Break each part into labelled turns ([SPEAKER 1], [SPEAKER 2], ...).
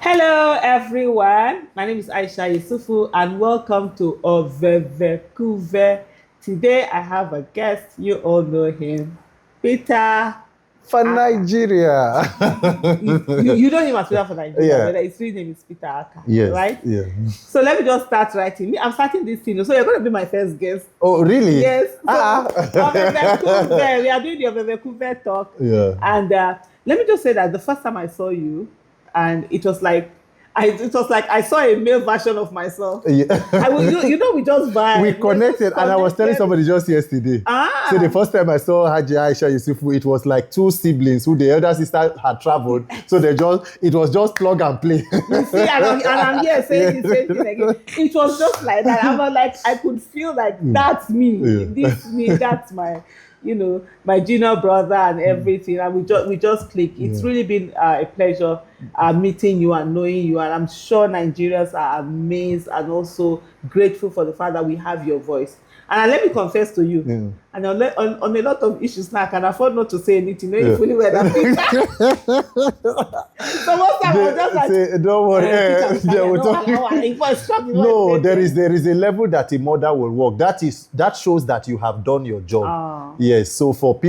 [SPEAKER 1] Hello, everyone. My name is Aisha Yusufu, and welcome to Ovevekuve. Today, I have a guest. You all know him, Peter.
[SPEAKER 2] For
[SPEAKER 1] Aka.
[SPEAKER 2] Nigeria.
[SPEAKER 1] You know him as Peter for Nigeria,
[SPEAKER 2] Yeah.
[SPEAKER 1] but his real name is Peter Aka.
[SPEAKER 2] Yes.
[SPEAKER 1] Right?
[SPEAKER 2] Yeah.
[SPEAKER 1] So let me just start writing. I'm starting this thing, so you're going to be my first guest.
[SPEAKER 2] Oh, really?
[SPEAKER 1] Yes. So,
[SPEAKER 2] Ah.
[SPEAKER 1] Ovevekuve. We are doing the Ovevekuve talk.
[SPEAKER 2] Yeah.
[SPEAKER 1] And let me just say that the first time I saw you, and it was like I saw a male version of myself.
[SPEAKER 2] Yeah.
[SPEAKER 1] We just vibe.
[SPEAKER 2] We connected, and I was telling somebody just yesterday. So the first time I saw Haji Aisha Yusufu, it was like two siblings who the elder sister had traveled. So it was just plug and play.
[SPEAKER 1] You see, and I'm here saying the same thing again. It was just like that. I was like, I could feel like that's me.
[SPEAKER 2] Yeah.
[SPEAKER 1] This me, that's my junior brother and everything. And we just click. It's really been a pleasure meeting you and knowing you. And I'm sure Nigerians are amazed and also grateful for the fact that we have your voice. And let me confess to you, and on a lot of issues now, I can afford not to say anything. You know, you fully well that So most time I was just like,
[SPEAKER 2] say, don't worry. No, there is a level that a mother will work. That shows that you have done your job. Yes. So for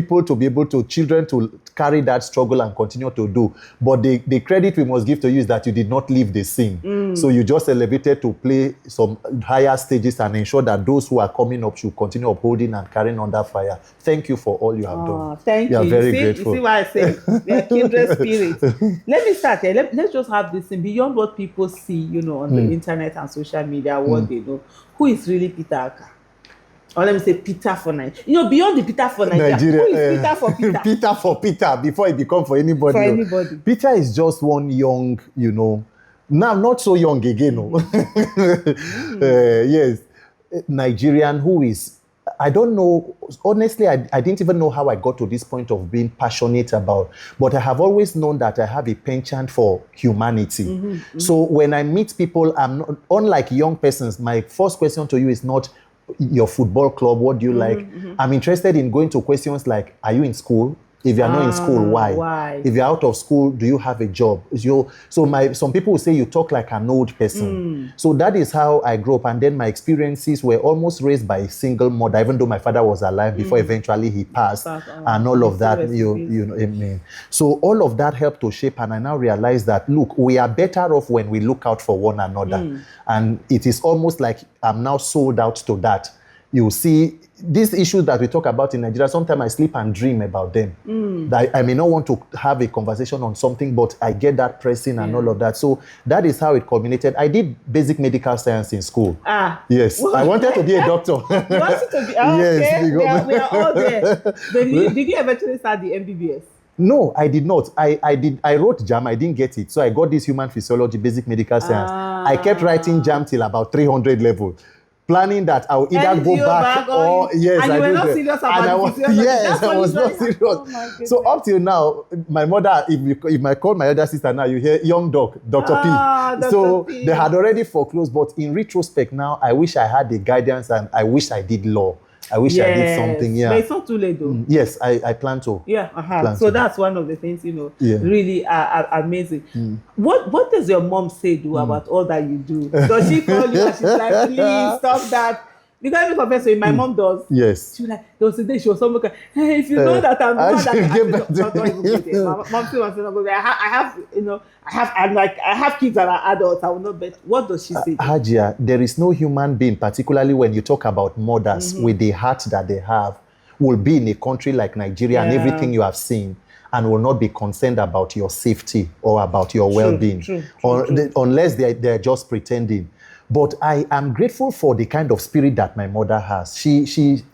[SPEAKER 2] children to carry that struggle and continue to do. But the credit we must give to you is that you did not leave the scene. So you just elevated to play some higher stages and ensure that those who are coming up should continue upholding and carrying on that fire. Thank you for all you have done.
[SPEAKER 1] Thank you.
[SPEAKER 2] We are very grateful.
[SPEAKER 1] You see why I say we are kindred spirits. Let me start here. Let's just have this thing beyond what people see, on the internet and social media, what they know. Who is really Peter Aka? Or let me say Peter for Nigeria. Beyond the Peter for Nigeria, who is Peter for Peter?
[SPEAKER 2] Peter for Peter, before it become for anybody.
[SPEAKER 1] For anybody.
[SPEAKER 2] Peter is just one young, now not so young again. Yes, Nigerian who is, I don't know, honestly, I didn't even know how I got to this point of being passionate about, but I have always known that I have a penchant for humanity. So when I meet people, I'm not, unlike young persons, my first question to you is not your football club, what do you like? I'm interested in going to questions like, are you in school? If you're not in school, why? If you're out of school, do you have a job? Some people will say you talk like an old person. So that is how I grew up. And then my experiences were almost raised by a single mother, even though my father was alive before eventually he passed. And all of that, amen. So all of that helped to shape. And I now realize that, look, we are better off when we look out for one another. And it is almost like I'm now sold out to that. You see, these issues that we talk about in Nigeria, sometimes I sleep and dream about them. I may not want to have a conversation on something, but I get that pressing and all of that. So that is how it culminated. I did basic medical science in school. Yes. I wanted to be a doctor.
[SPEAKER 1] You wanted to be?
[SPEAKER 2] Yes.
[SPEAKER 1] Okay. We are all there. But did you eventually start the MBBS?
[SPEAKER 2] No, I did not. I wrote JAM, I didn't get it. So I got this human physiology, basic medical science. I kept writing JAM till about 300 level. Planning that I will either go back or
[SPEAKER 1] yes, and you were not serious about it.
[SPEAKER 2] Yes, I was not serious. So up till now, my mother, if I call my elder sister now, you hear young Dr. P. So they had already foreclosed, but in retrospect now, I wish I had the guidance and I wish I did law. I wish I did something. Yeah,
[SPEAKER 1] but it's not too late though.
[SPEAKER 2] Yes, I plan to.
[SPEAKER 1] Yeah, so that's one of the things really are amazing. What does your mom say about all that you do? Does she call you and she's like, please stop that? Because let me confess to you, my mom does.
[SPEAKER 2] Yes.
[SPEAKER 1] She was like, there was a day she was so like, hey, if you know that I'm not that mom still wants to know. I have kids that are adults. I will not bet. What does she say?
[SPEAKER 2] Hajia, there is no human being, particularly when you talk about mothers with the heart that they have, will be in a country like Nigeria and everything you have seen, and will not be concerned about your safety or about your well-being, unless they're just pretending. But I am grateful for the kind of spirit that my mother has. She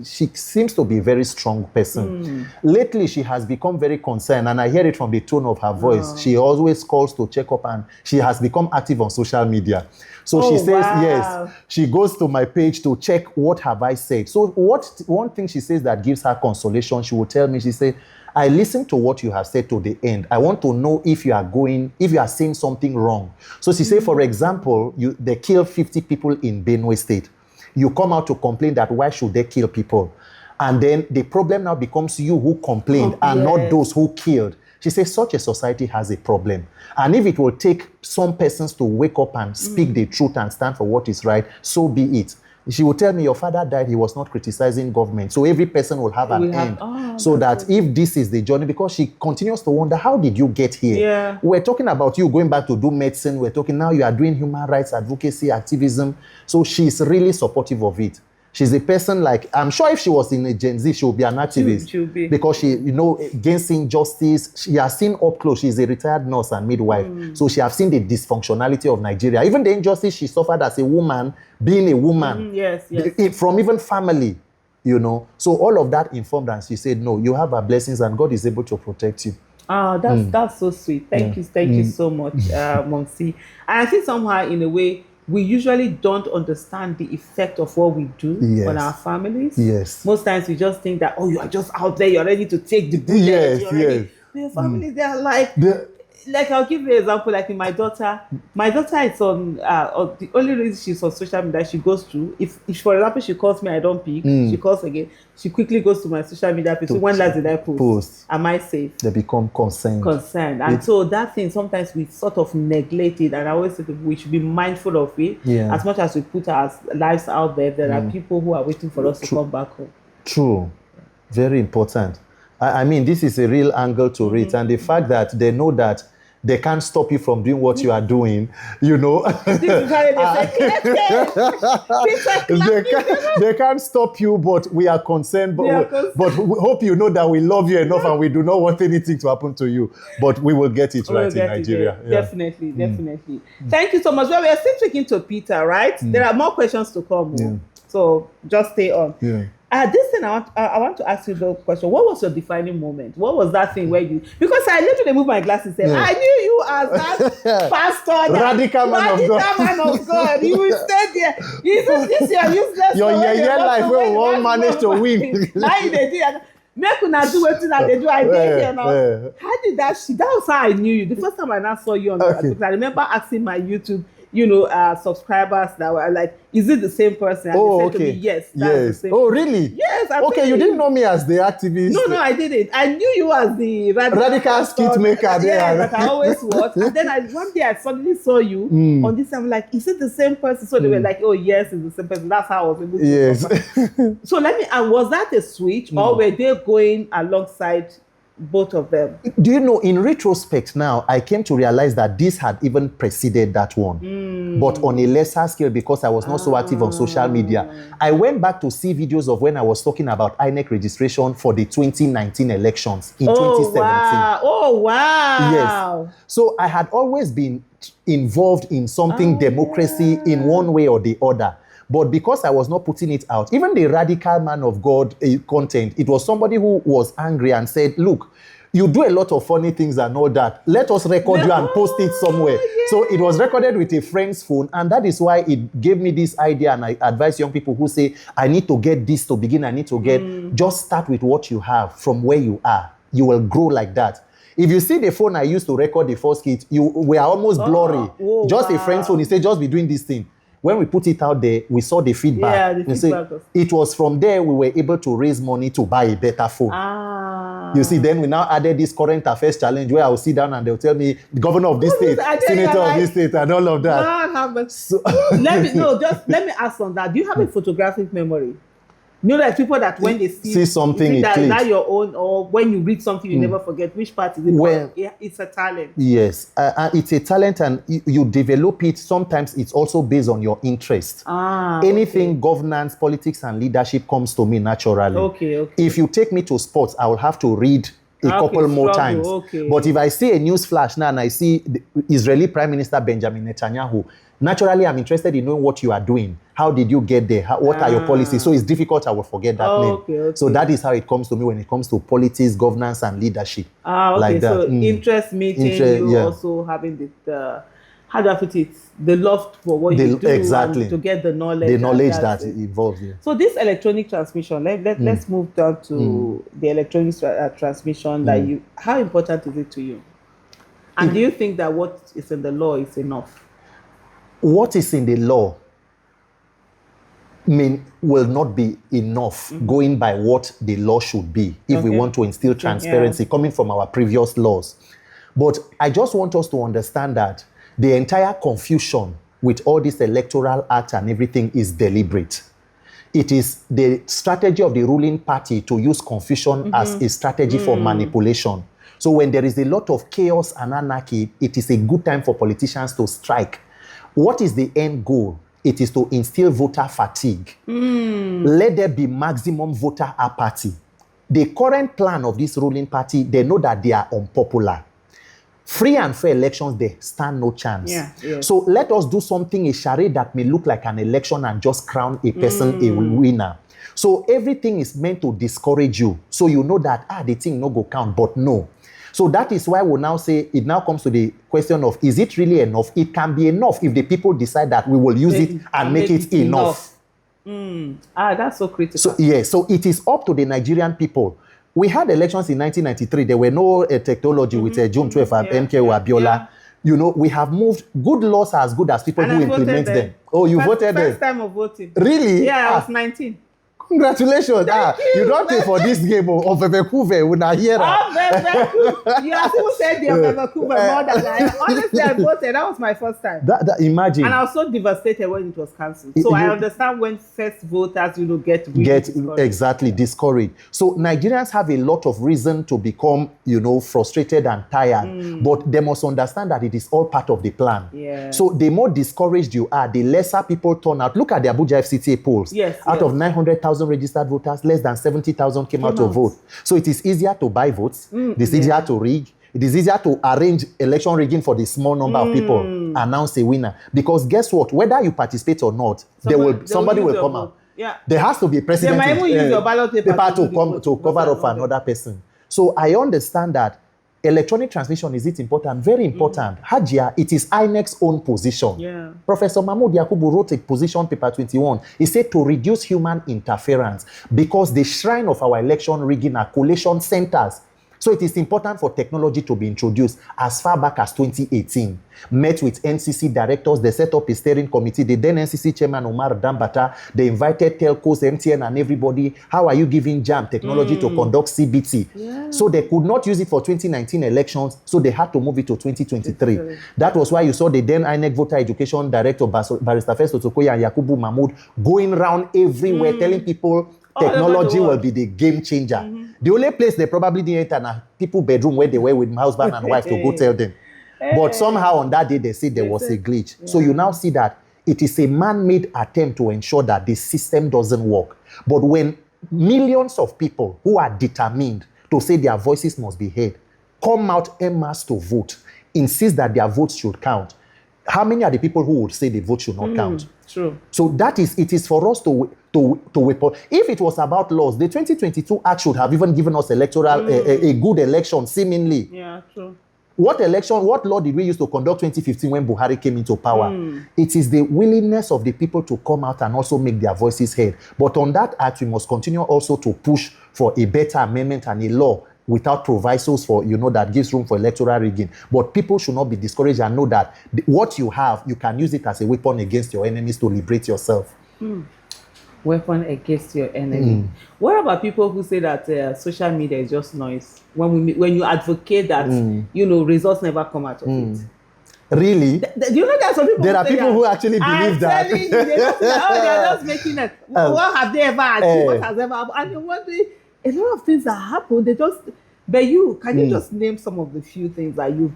[SPEAKER 2] seems to be a very strong person. Lately, she has become very concerned, and I hear it from the tone of her voice. She always calls to check up, and she has become active on social media. So she says, yes, she goes to my page to check what have I said. So one thing she says that gives her consolation, she will tell me, she said, I listened to what you have said to the end. I want to know if you are saying something wrong. So she said, for example, they killed 50 people in Benue State. You come out to complain that why should they kill people? And then the problem now becomes you who complained and not those who killed. She says such a society has a problem. And if it will take some persons to wake up and speak the truth and stand for what is right, so be it. She will tell me, your father died, he was not criticizing government. So every person will have an end. So that if this is the journey, because she continues to wonder, how did you get here?
[SPEAKER 1] Yeah.
[SPEAKER 2] We're talking about you going back to do medicine. We're talking now you are doing human rights advocacy, activism. So she's really supportive of it. She's a person like, I'm sure if she was in a Gen Z, she would be an activist.
[SPEAKER 1] She'll be.
[SPEAKER 2] Because she, against injustice, she has seen up close. She's a retired nurse and midwife. So she has seen the dysfunctionality of Nigeria. Even the injustice she suffered as a woman, being a woman.
[SPEAKER 1] Yes.
[SPEAKER 2] From even family, So all of that informed her, and she said, no, you have our blessings and God is able to protect you.
[SPEAKER 1] That's so sweet. Thank you so much, Momsi. And I think somehow, in a way, we usually don't understand the effect of what we do on our families.
[SPEAKER 2] Yes.
[SPEAKER 1] Most times we just think that, you are just out there, you're ready to take the bullet.
[SPEAKER 2] Yes.
[SPEAKER 1] Your families, they are like I'll give you an example, like in my daughter is on the only reason she's on social media, she goes to, if for example she calls me, I don't pick, she calls again, she quickly goes to my social media page. So when last did I post? Am I safe?
[SPEAKER 2] They become concerned.
[SPEAKER 1] And so that thing, sometimes we sort of neglect it, and I always think we should be mindful of it. As much as we put our lives out there are people who are waiting for us to come back home.
[SPEAKER 2] True. Very important. I mean, this is a real angle to it. And the fact that they know that they can't stop you from doing what you are doing,
[SPEAKER 1] This is how
[SPEAKER 2] they can't stop you, but we are concerned. But we hope you know that we love you enough and we do not want anything to happen to you. But we will get it right in Nigeria.
[SPEAKER 1] Definitely. Thank you so much. Well, we are still speaking to Peter, right? There are more questions to come. So just stay on. This thing I want to ask you the question. What was your defining moment? What was that thing where you? Because I literally moved my glasses and said, I knew you as that pastor,
[SPEAKER 2] radical man
[SPEAKER 1] of God. You will stay there. This year useless.
[SPEAKER 2] Your life will won't manage to win.
[SPEAKER 1] Now you did. Make una do wetin I dey do. I dey here now. How did that? That was how I knew you. The first time I now saw you on because I remember asking my YouTube, subscribers that were like, is it the same person? And they said to me, yes, that's the same.
[SPEAKER 2] Oh, really?
[SPEAKER 1] Yes.
[SPEAKER 2] Okay, you didn't know me as the activist.
[SPEAKER 1] No, I didn't. I knew you as the
[SPEAKER 2] radical skit maker there.
[SPEAKER 1] Yeah, that I always watch. And then one day I suddenly saw you on this. I'm like, is it the same person? So they were like, oh, yes, it's the same person. That's how I was able to.
[SPEAKER 2] Yes.
[SPEAKER 1] So was that a switch or were they going alongside both of them?
[SPEAKER 2] Do you know, in retrospect now, I came to realize that this had even preceded that one, but on a lesser scale because I was not so active on social media. I went back to see videos of when I was talking about INEC registration for the 2019 elections in 2017.
[SPEAKER 1] Wow. Oh, wow.
[SPEAKER 2] Yes. So I had always been involved in something democracy in one way or the other. But because I was not putting it out, even the radical man of God content, it was somebody who was angry and said, look, you do a lot of funny things and all that. Let us record you and post it somewhere. Yes. So it was recorded with a friend's phone. And that is why it gave me this idea. And I advise young people who say, I need to get this to begin. I need to get, just start with what you have from where you are. You will grow like that. If you see the phone I used to record the first kit, we are almost blurry. A friend's phone. He said, just be doing this thing. When we put it out there, we saw the feedback.
[SPEAKER 1] Yeah, the feedback.
[SPEAKER 2] It was from there we were able to raise money to buy a better phone. You see, then we now added this current affairs challenge where I will sit down and they'll tell me the governor of this state, senator of this state, and all of that.
[SPEAKER 1] Let me ask on that. Do you have a photographic memory? Like people that when they see
[SPEAKER 2] something,
[SPEAKER 1] that your own, or when you read something, you never forget. Which part is it?
[SPEAKER 2] Well,
[SPEAKER 1] it's a talent.
[SPEAKER 2] Yes, it's a talent, and you develop it. Sometimes it's also based on your interest. Anything governance, politics, and leadership comes to me naturally.
[SPEAKER 1] Okay.
[SPEAKER 2] If you take me to sports, I will have to read a couple more times. But if I see a news flash now and I see the Israeli Prime Minister Benjamin Netanyahu, naturally I'm interested in knowing what you are doing. How did you get there? What are your policies? So it's difficult, I will forget that name.
[SPEAKER 1] Okay.
[SPEAKER 2] So that is how it comes to me when it comes to politics, governance, and leadership.
[SPEAKER 1] Like that. So interest meeting, also having the how do I put it? The love for what you do,
[SPEAKER 2] exactly,
[SPEAKER 1] and to get the knowledge.
[SPEAKER 2] The knowledge that involves. Yeah.
[SPEAKER 1] So this electronic transmission, let's move down to the electronic transmission. That how important is it to you? And do you think that what is in the law is enough?
[SPEAKER 2] What is in the law will not be enough going by what the law should be if we want to instill transparency coming from our previous laws. But I just want us to understand that the entire confusion with all this electoral act and everything is deliberate. It is the strategy of the ruling party to use confusion as a strategy for manipulation. So when there is a lot of chaos and anarchy, it is a good time for politicians to strike. What is the end goal? It is to instill voter fatigue. Let there be maximum voter apathy. The current plan of this ruling party, they know that they are unpopular. Free and fair elections, they stand no chance. So let us do something, a charade that may look like an election and just crown a person a winner. So everything is meant to discourage you. So you know that, the thing no go count, but no. So that is why we now say, it now comes to the question of, is it really enough? It can be enough if the people decide that we will use it and make it enough.
[SPEAKER 1] That's so critical.
[SPEAKER 2] So, so it is up to the Nigerian people. We had elections in 1993. There were no technology with June 12 and MK Abiola. You know, we have moved. Good laws are as good as people who implement them. Oh, you voted them?
[SPEAKER 1] First time of voting.
[SPEAKER 2] Really?
[SPEAKER 1] Yeah, I was 19.
[SPEAKER 2] Congratulations. You don't pay for this game of Vevekuve. Una hear that?
[SPEAKER 1] You have people said the Vevekuve more than I. Honestly, I voted. That was my first time.
[SPEAKER 2] Imagine.
[SPEAKER 1] And I was so devastated when it was cancelled. So I understand when first voters, get discouraged.
[SPEAKER 2] Exactly discouraged. So Nigerians have a lot of reason to become, frustrated and tired. But they must understand that it is all part of the plan. So the more discouraged you are, the lesser people turn out. Look at the Abuja FCTA polls. Out of 900,000 registered voters, less than 70,000 came out to vote. So it is easier to buy votes. It is easier to rig. It is easier to arrange election rigging for the small number of people, announce a winner. Because guess what? Whether you participate or not, somebody will come out. There has to be a precedent.
[SPEAKER 1] They might even use your ballot paper
[SPEAKER 2] to cover up for another person. So I understand that electronic transmission, is it important? Very important. Hajia, it is INEC's own position. Professor Mahmoud Yakubu wrote a position paper 21. He said to reduce human interference because the shrine of our election rigging are collation centers. So it is important for technology to be introduced as far back as 2018. Met with NCC directors, they set up a steering committee. The then NCC chairman, Omar Dambata, they invited telcos, MTN and everybody. How are you giving JAM technology to conduct CBT? So they could not use it for 2019 elections, so they had to move it to 2023. That was why you saw the then INEC voter education director, Barrister Festo Tokoya and Yakubu Mahmoud, going around everywhere telling people technology will be the game changer. The only place they probably didn't enter na people bedroom where they were with husband and wife to go tell them. But somehow on that day they said there was a glitch. So you now see that it is a man-made attempt to ensure that the system doesn't work. But when millions of people who are determined to say their voices must be heard come out en masse to vote, insist that their votes should count, how many are the people who would say the vote should not count?
[SPEAKER 1] True.
[SPEAKER 2] So it is for us to report. If it was about laws, the 2022 Act should have even given us electoral a good election, seemingly.
[SPEAKER 1] Yeah, true.
[SPEAKER 2] What law did we use to conduct 2015 when Buhari came into power? It is the willingness of the people to come out and also make their voices heard. But on that act, we must continue also to push for a better amendment and a law without provisos for, that gives room for electoral rigging. But people should not be discouraged and know that what you have, you can use it as a weapon against your enemies to liberate yourself.
[SPEAKER 1] Weapon against your enemy. What about people who say that social media is just noise? When you advocate that, results never come out of it.
[SPEAKER 2] Really?
[SPEAKER 1] Do you know that some people
[SPEAKER 2] there are people who actually believe that?
[SPEAKER 1] They are just making it. What have they ever achieved? What has ever happened? And you're wondering, a lot of things that happen, but can you just name some of the few things that you've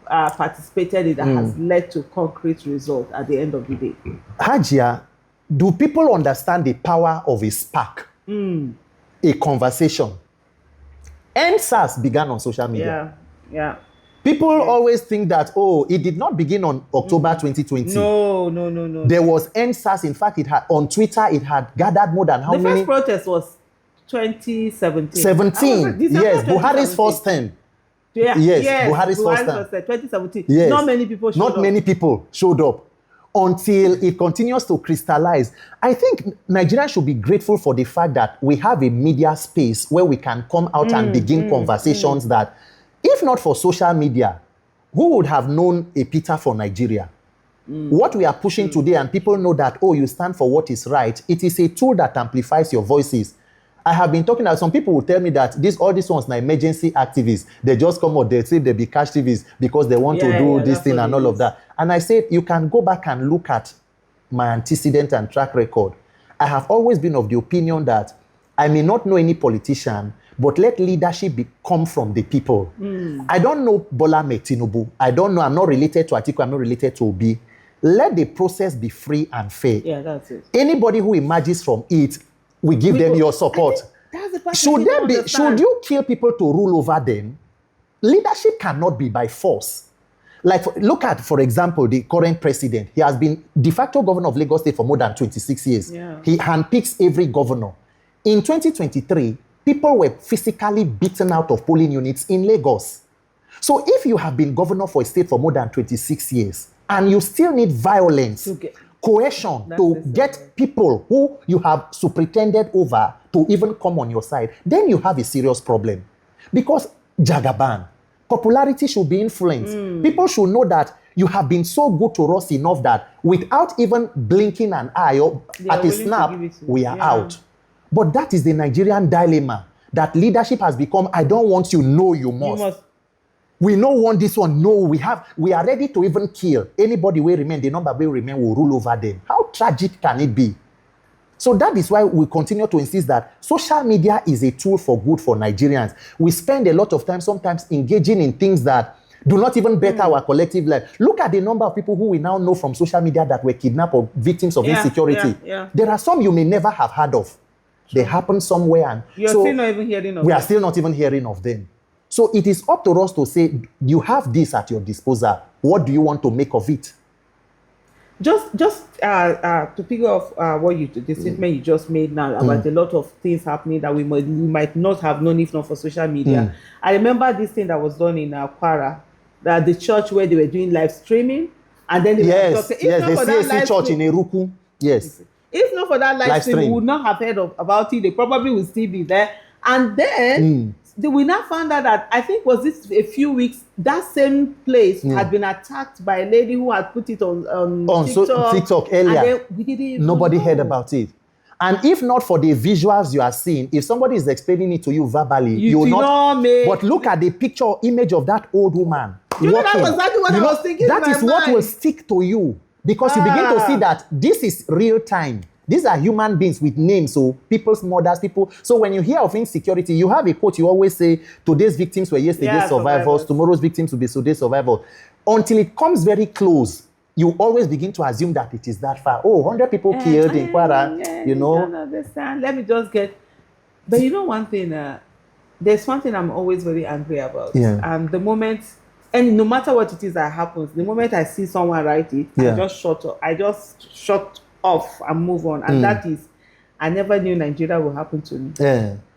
[SPEAKER 1] participated in that has led to concrete results at the end of the day?
[SPEAKER 2] Hajia, do people understand the power of a spark? A conversation. NSAS began on social media.
[SPEAKER 1] Yeah.
[SPEAKER 2] People always think that, it did not begin on October 2020.
[SPEAKER 1] No.
[SPEAKER 2] There was NSAS. In fact, on Twitter, it had gathered more than how many?
[SPEAKER 1] The first protest was 2017.
[SPEAKER 2] Yes, Buhari's first term. Buhari's first term.
[SPEAKER 1] 2017.
[SPEAKER 2] Yes.
[SPEAKER 1] Not many people showed up.
[SPEAKER 2] Until it continues to crystallize. I think Nigerians should be grateful for the fact that we have a media space where we can come out and begin conversations that, if not for social media, who would have known a Peter for Nigeria? What we are pushing today, and people know that, oh, you stand for what is right, it is a tool that amplifies your voices. I have been talking, some people will tell me that all these ones are emergency activists. They just come out, they say they be cash TVs because they want to do this thing and all of that. And I said, you can go back and look at my antecedent and track record. I have always been of the opinion that I may not know any politician, but let leadership come from the people. I don't know Bola Tinubu. I don't know, I'm not related to Atiku, I'm not related to Obi. Let the process be free and fair.
[SPEAKER 1] Yeah, that's it.
[SPEAKER 2] Anybody who emerges from it, we give them your support.
[SPEAKER 1] That's the part
[SPEAKER 2] should you kill people to rule over them? Leadership cannot be by force. Like, look at, for example, the current president. He has been de facto governor of Lagos State for more than 26 years.
[SPEAKER 1] Yeah.
[SPEAKER 2] He handpicks every governor. In 2023, people were physically beaten out of polling units in Lagos. So if you have been governor for a state for more than 26 years, and you still need violence, coercion to get people who you have superintended over to even come on your side, then you have a serious problem. Because Jagaban, popularity should be influenced. People should know that you have been so good to us enough that without even blinking an eye or at a snap, we are out. But that is the Nigerian dilemma, that leadership has become, I don't want you, no, you must. We don't want this one, no, we are ready to even kill. Anybody will remain, the number will remain, will rule over them. How tragic can it be? So that is why we continue to insist that social media is a tool for good for Nigerians. We spend a lot of time sometimes engaging in things that do not even better our collective life. Look at the number of people who we now know from social media that were kidnapped or victims of insecurity. There are some you may never have heard of. They happen somewhere. And
[SPEAKER 1] You're still not even hearing of them.
[SPEAKER 2] We are still not even hearing of them. So it is up to us to say, you have this at your disposal. What do you want to make of it?
[SPEAKER 1] Just to pick off the statement you just made now about a lot of things happening that we might not have known if not for social media. I remember this thing that was done in Kwara, that the church where they were doing live streaming, and then they
[SPEAKER 2] the CAC church in Eruku. Yes.
[SPEAKER 1] If not for that live stream, we would not have heard about it. They probably will still be there. And then we now found out that, I think was this a few weeks, that same place had been attacked by a lady who had put it on
[SPEAKER 2] TikTok earlier.
[SPEAKER 1] And then we didn't even
[SPEAKER 2] Nobody
[SPEAKER 1] know.
[SPEAKER 2] heard about it. And if not for the visuals you are seeing, if somebody is explaining it to you verbally, you will not. But look at the picture image of that old woman.
[SPEAKER 1] That was exactly what I was thinking.
[SPEAKER 2] That is what will stick to you, because you begin to see that this is real time. These are human beings with names, so people's mothers, people. So when you hear of insecurity, you have a quote you always say, today's victims were yesterday's survivors, tomorrow's victims will be today's survivors. Until it comes very close, you always begin to assume that it is that far. Oh, 100 people killed in Kwara, you know.
[SPEAKER 1] I don't understand. Let me just get... But you know one thing, there's one thing I'm always very angry about. And the moment, and no matter what it is that happens, the moment I see someone write it, I just shut off and move on. And that is, I never knew Nigeria would happen to me.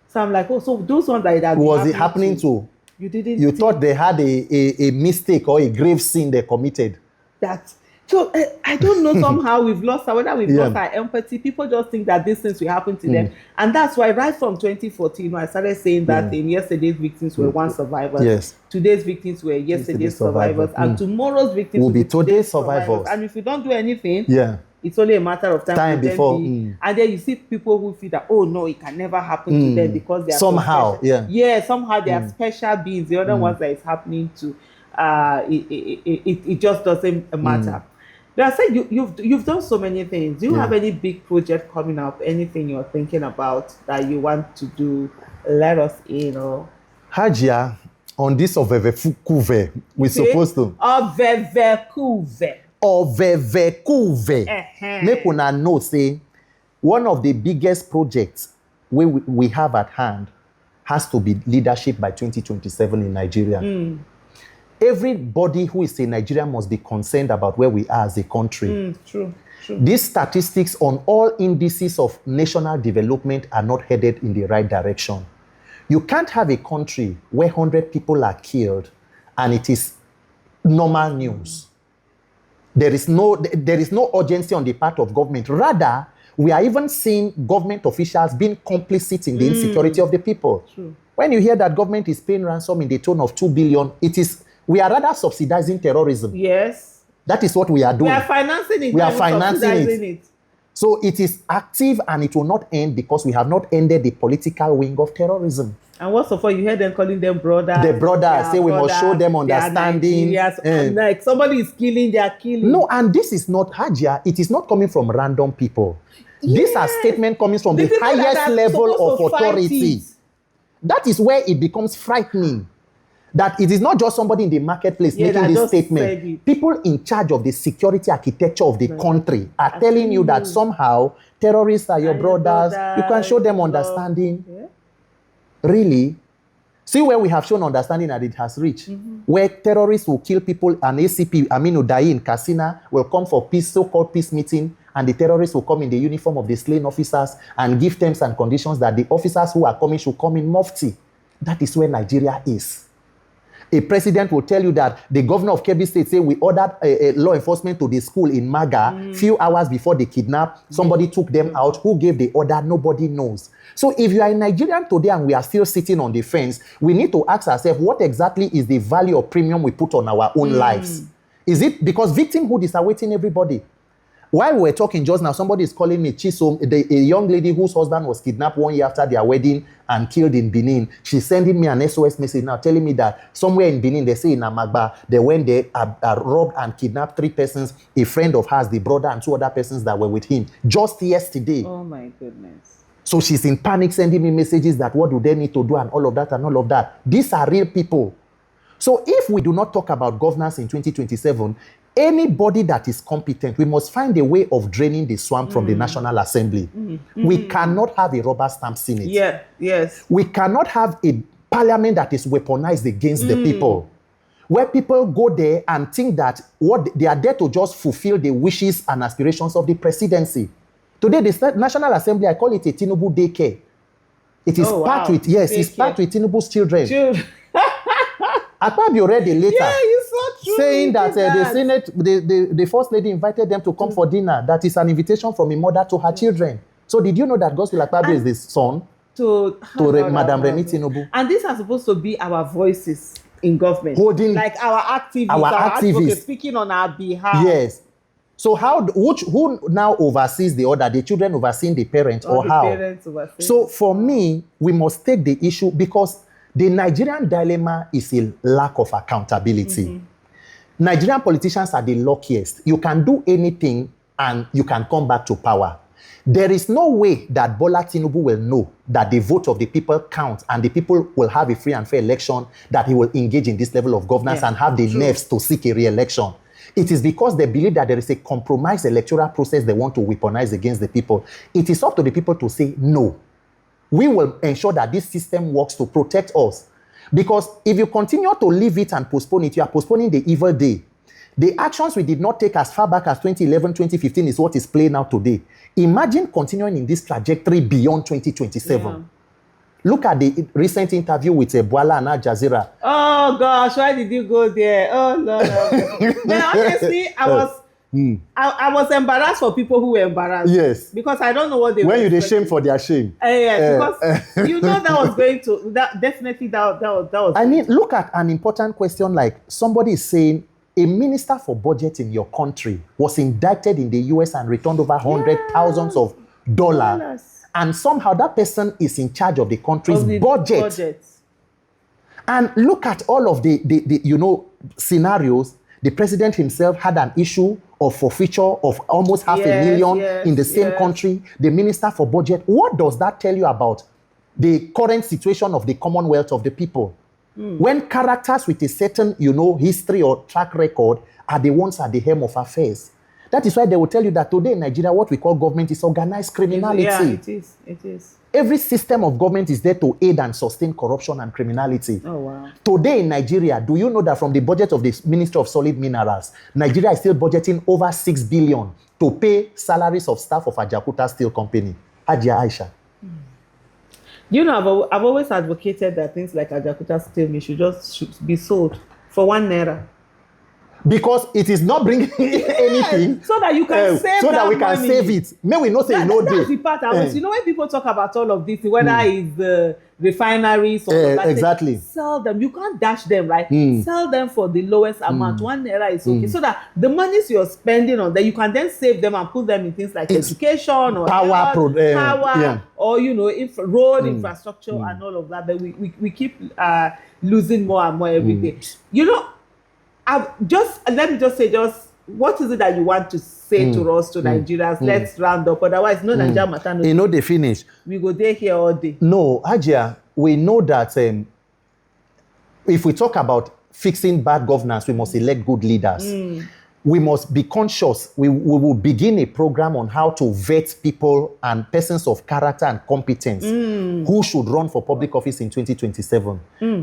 [SPEAKER 1] So I'm like, oh, so those ones that
[SPEAKER 2] was it happening to?
[SPEAKER 1] You didn't.
[SPEAKER 2] You thought they had a mistake or a grave sin they committed.
[SPEAKER 1] So I don't know, somehow we've lost whether we've lost our empathy. People just think that these things will happen to them. And that's why right from 2014, I started saying that thing, yesterday's victims were once survivors. Today's victims were yesterday's survivors. And tomorrow's victims will be today's survivors. And if we don't do anything, it's only a matter of time before. And then you see people who feel that, oh no, it can never happen to them because they are
[SPEAKER 2] somehow,
[SPEAKER 1] somehow they are special beings. The other ones that it's happening to, it just doesn't matter. But I said you've done so many things. Do you have any big project coming up? Anything you're thinking about that you want to do? Let us in. Or
[SPEAKER 2] Hajia, on this Ovevekuve, we're supposed to
[SPEAKER 1] Ovevekuve.
[SPEAKER 2] Make una know, say, one of the biggest projects we have at hand has to be leadership by 2027 in Nigeria. Everybody who is a Nigerian must be concerned about where we are as a country.
[SPEAKER 1] True.
[SPEAKER 2] These statistics on all indices of national development are not headed in the right direction. You can't have a country where 100 people are killed and it is normal news. There is no urgency on the part of government. Rather, we are even seeing government officials being complicit in the insecurity of the people.
[SPEAKER 1] True.
[SPEAKER 2] When you hear that government is paying ransom in the tone of 2 billion, we are rather subsidizing terrorism.
[SPEAKER 1] Yes.
[SPEAKER 2] That is what we are doing.
[SPEAKER 1] We are financing it.
[SPEAKER 2] We are
[SPEAKER 1] not
[SPEAKER 2] financing
[SPEAKER 1] subsidizing
[SPEAKER 2] it. So it is active and it will not end because we have not ended the political wing of terrorism.
[SPEAKER 1] And what's of all, you heard them calling them brothers.
[SPEAKER 2] The brothers say we must show them understanding.
[SPEAKER 1] And like somebody is killing, they are killing.
[SPEAKER 2] No, and this is not Hajia. It is not coming from random people. These are statements coming from the highest level of authority. That is where it becomes frightening. That it is not just somebody in the marketplace making this statement. People in charge of the security architecture of the country are telling you that somehow terrorists are your brothers. You can show them understanding.
[SPEAKER 1] Yeah.
[SPEAKER 2] Really? See where we have shown understanding that it has reached. Where terrorists will kill people, an ACP, Aminu Dai in Katsina, will come for peace, so-called peace meeting, and the terrorists will come in the uniform of the slain officers and give terms and conditions that the officers who are coming should come in mufti. That is where Nigeria is. A president will tell you that the governor of Kebbi State say we ordered law enforcement to the school in Maga few hours before the kidnap. Somebody took them out. Who gave the order? Nobody knows. So if you are a Nigerian today and we are still sitting on the fence, we need to ask ourselves, what exactly is the value or premium we put on our own lives? Is it because victimhood is awaiting everybody? While we were talking just now, somebody is calling me Chisom, a young lady whose husband was kidnapped 1 year after their wedding and killed in Benin. She's sending me an SOS message now telling me that somewhere in Benin, they say in Amagba, they went there, robbed and kidnapped 3 persons, a friend of hers, the brother, and 2 other persons that were with him just yesterday.
[SPEAKER 1] Oh my goodness.
[SPEAKER 2] So she's in panic sending me messages that what do they need to do and all of that and all of that. These are real people. So if we do not talk about governance in 2027, anybody that is competent, we must find a way of draining the swamp from the National Assembly. We cannot have a rubber stamp Senate.
[SPEAKER 1] Yeah, yes.
[SPEAKER 2] We cannot have a parliament that is weaponized against the people, where people go there and think that what they are there to just fulfill the wishes and aspirations of the presidency. Today, the National Assembly, I call it a Tinubu daycare. It is packed with, it's packed with Tinubu's children. Akpabio read a letter saying that the Senate, the First Lady invited them to come for dinner. That is an invitation from a mother to her children. So did you know that Gospel Akpabio is the son to Madam Remi Tinubu?
[SPEAKER 1] And these are supposed to be our voices in government.
[SPEAKER 2] Holding
[SPEAKER 1] like our activists, our advocates speaking on our behalf.
[SPEAKER 2] Yes. So who now oversees the order? The children overseeing the parents or how?
[SPEAKER 1] Parents overseeing.
[SPEAKER 2] So for me, we must take the issue because the Nigerian dilemma is a lack of accountability. Nigerian politicians are the luckiest. You can do anything and you can come back to power. There is no way that Bola Tinubu will know that the vote of the people counts and the people will have a free and fair election, that he will engage in this level of governance and have the nerves to seek a re-election. It is because they believe that there is a compromised electoral process they want to weaponize against the people. It is up to the people to say no. We will ensure that this system works to protect us. Because if you continue to leave it and postpone it, you are postponing the evil day. The actions we did not take as far back as 2011, 2015 is what is playing out today. Imagine continuing in this trajectory beyond 2027. Yeah. Look at the recent interview with Bola and Al Jazeera.
[SPEAKER 1] Oh gosh, why did you go there? Oh Lord. Then honestly, I was embarrassed for people who were embarrassed.
[SPEAKER 2] Yes.
[SPEAKER 1] Because I don't know what they
[SPEAKER 2] when you shame for their shame.
[SPEAKER 1] Yes, because you know that was going to definitely that was
[SPEAKER 2] I mean, look at an important question like somebody is saying a minister for budget in your country was indicted in the US and returned over $100,000 of dollars. And somehow that person is in charge of the country's budget. And look at all of the scenarios. The president himself had an issue of forfeiture of almost $500,000 in the same country. The minister for budget. What does that tell you about the current situation of the commonwealth of the people? When characters with a certain, history or track record are the ones at the helm of affairs. That is why they will tell you that today in Nigeria, what we call government is organized criminality.
[SPEAKER 1] Yeah, it is. It is.
[SPEAKER 2] Every system of government is there to aid and sustain corruption and criminality.
[SPEAKER 1] Oh, wow.
[SPEAKER 2] Today in Nigeria, do you know that from the budget of the Ministry of Solid Minerals, Nigeria is still budgeting over 6 billion to pay salaries of staff of Ajakuta Steel Company? Hajia Aisha.
[SPEAKER 1] You know, I've always advocated that things like Ajakuta Steel should be sold for 1 naira.
[SPEAKER 2] because it is not bringing anything.
[SPEAKER 1] So that you can save
[SPEAKER 2] so that we can
[SPEAKER 1] money.
[SPEAKER 2] save it. May we not say no day.
[SPEAKER 1] That's the part I was. You know, when people talk about all of this, whether it's the refineries or
[SPEAKER 2] exactly,
[SPEAKER 1] sell them. You can't dash them, right? Sell them for the lowest amount. 1 naira is okay, so that the monies you're spending on them, you can then save them and put them in things like education or
[SPEAKER 2] power,
[SPEAKER 1] or road infrastructure and all of that. But we keep losing more and more every day. You know, let me just say, what is it that you want to say to us, to Nigerians? Let's round up. Otherwise, no Naija matter.
[SPEAKER 2] You know, they finish.
[SPEAKER 1] We go there here all day.
[SPEAKER 2] No, Ajia, we know that if we talk about fixing bad governance, we must elect good leaders. We must be conscious. We will begin a program on how to vet people and persons of character and competence who should run for public office in 2027.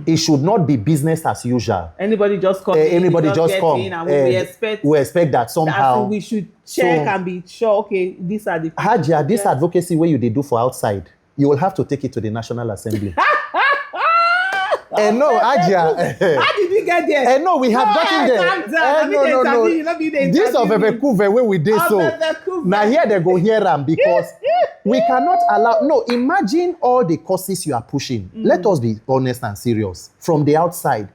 [SPEAKER 2] It should not be business as usual.
[SPEAKER 1] Anybody just come.
[SPEAKER 2] Anybody just come.
[SPEAKER 1] And
[SPEAKER 2] we expect that somehow.
[SPEAKER 1] We should check and be sure. Okay, these are the.
[SPEAKER 2] Hajia, this advocacy where they do for outside, you will have to take it to the National Assembly. No, Ajia.
[SPEAKER 1] How did we get there?
[SPEAKER 2] No, we have gotten there. No. This of Evekuve where we did so. Now here they go here and because we cannot allow. No, imagine all the causes you are pushing. Let us be honest and serious. From the outside,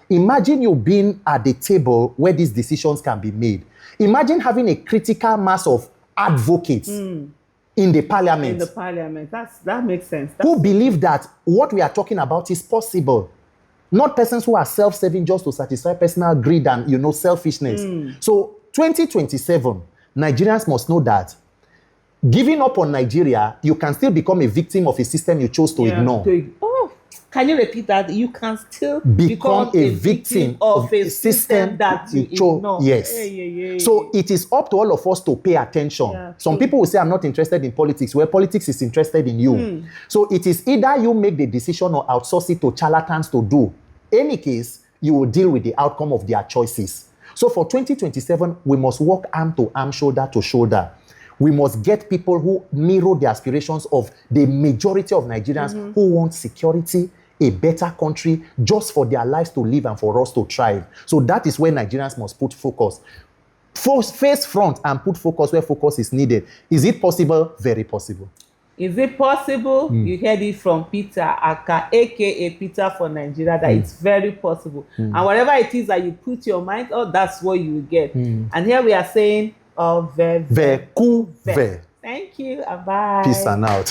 [SPEAKER 2] imagine you being at the table where these decisions can be made. Imagine having a critical mass of advocates. In the parliament.
[SPEAKER 1] That makes sense.
[SPEAKER 2] Who believe that what we are talking about is possible. Not persons who are self-serving just to satisfy personal greed and, selfishness. So 2027, Nigerians must know that giving up on Nigeria, you can still become a victim of a system you chose to ignore.
[SPEAKER 1] Can you repeat that? You can still
[SPEAKER 2] become a victim of a system
[SPEAKER 1] that you ignore.
[SPEAKER 2] Yes. So it is up to all of us to pay attention. Some people will say, I'm not interested in politics. Well, politics is interested in you. So it is either you make the decision or outsource it to charlatans to do. Any case, you will deal with the outcome of their choices. So for 2027, we must work arm to arm, shoulder to shoulder. We must get people who mirror the aspirations of the majority of Nigerians who want security, a better country, just for their lives to live and for us to thrive. So that is where Nigerians must put focus. Face front and put focus where focus is needed. Is it possible? Very possible.
[SPEAKER 1] Is it possible? You heard it from Peter Aka, aka Peter for Nigeria, that it's very possible. And whatever it is that you put your mind on, that's what you will get. And here we are saying,
[SPEAKER 2] Thank
[SPEAKER 1] Thank you, and bye.
[SPEAKER 2] Peace and out.